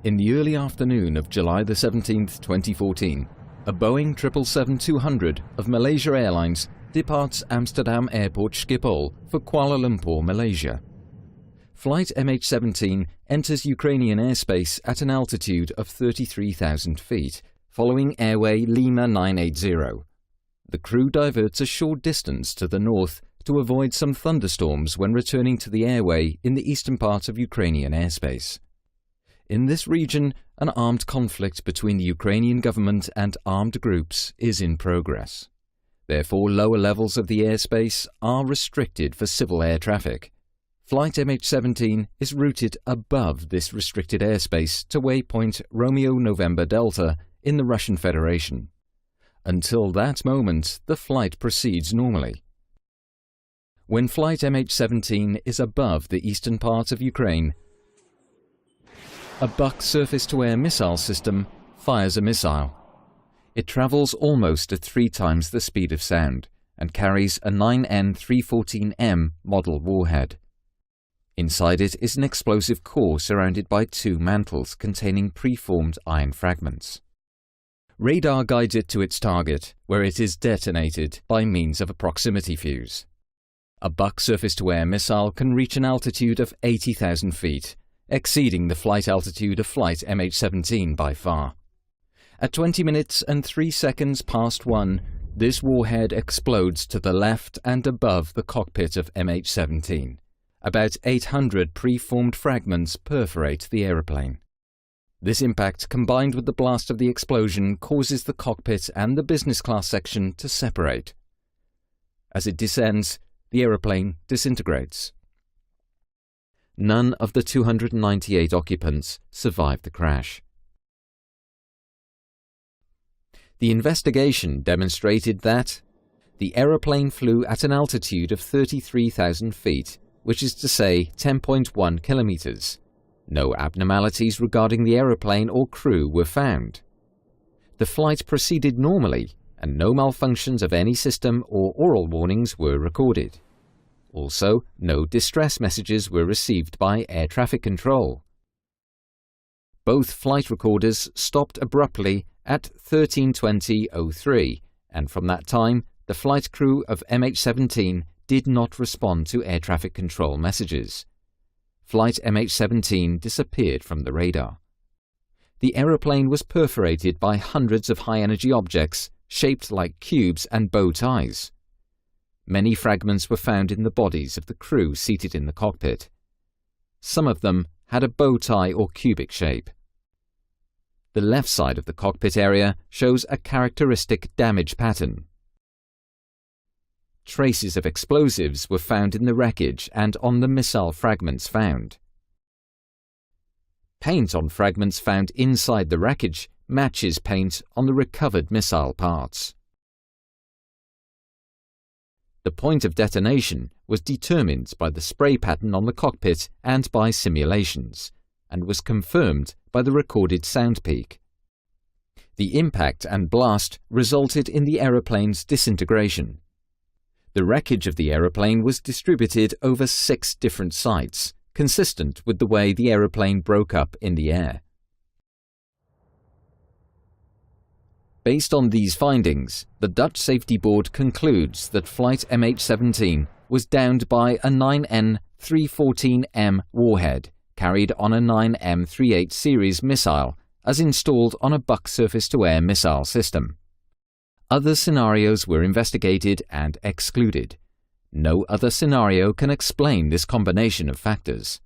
In the early afternoon of July the 17th, 2014, a Boeing 777-200 of Malaysia Airlines departs Amsterdam Airport Schiphol for Kuala Lumpur, Malaysia. Flight MH17 enters Ukrainian airspace at an altitude of 33,000 feet, following airway Lima 980. The crew diverts a short distance to the north to avoid some thunderstorms when returning to the airway in the eastern part of Ukrainian airspace. In this region, an armed conflict between the Ukrainian government and armed groups is in progress. Therefore, lower levels of the airspace are restricted for civil air traffic. Flight MH17 is routed above this restricted airspace to waypoint Romeo November Delta in the Russian Federation. Until that moment, the flight proceeds normally. When Flight MH17 is above the eastern part of Ukraine, a Buck surface-to-air missile system fires a missile. It travels almost at 3 times the speed of sound and carries a 9N314M model warhead. Inside it is an explosive core surrounded by 2 mantles containing preformed iron fragments. Radar guides it to its target, where it is detonated by means of a proximity fuse. A Buck surface-to-air missile can reach an altitude of 80,000 feet, exceeding the flight altitude of Flight MH17 by far. At 20 minutes and 3 seconds past 1, this warhead explodes to the left and above the cockpit of MH17. About 800 preformed fragments perforate the aeroplane. This impact, combined with the blast of the explosion, causes the cockpit and the business class section to separate. As it descends, the aeroplane disintegrates. None of the 298 occupants survived the crash. The investigation demonstrated that the aeroplane flew at an altitude of 33,000 feet, which is to say 10.1 kilometers. No abnormalities regarding the aeroplane or crew were found. The flight proceeded normally, and no malfunctions of any system or oral warnings were recorded. Also, no distress messages were received by air traffic control. Both flight recorders stopped abruptly at 13:20:03, and from that time, the flight crew of MH17 did not respond to air traffic control messages. Flight MH17 disappeared from the radar. The aeroplane was perforated by hundreds of high-energy objects shaped like cubes and bow ties. Many fragments were found in the bodies of the crew seated in the cockpit. Some of them had a bow tie or cubic shape. The left side of the cockpit area shows a characteristic damage pattern. Traces of explosives were found in the wreckage and on the missile fragments found. Paint on fragments found inside the wreckage matches paint on the recovered missile parts. The point of detonation was determined by the spray pattern on the cockpit and by simulations, and was confirmed by the recorded sound peak. The impact and blast resulted in the aeroplane's disintegration. The wreckage of the aeroplane was distributed over 6 different sites, consistent with the way the aeroplane broke up in the air. Based on these findings, the Dutch Safety Board concludes that Flight MH17 was downed by a 9N314M warhead carried on a 9M38 series missile as installed on a Buck surface-to-air missile system. Other scenarios were investigated and excluded. No other scenario can explain this combination of factors.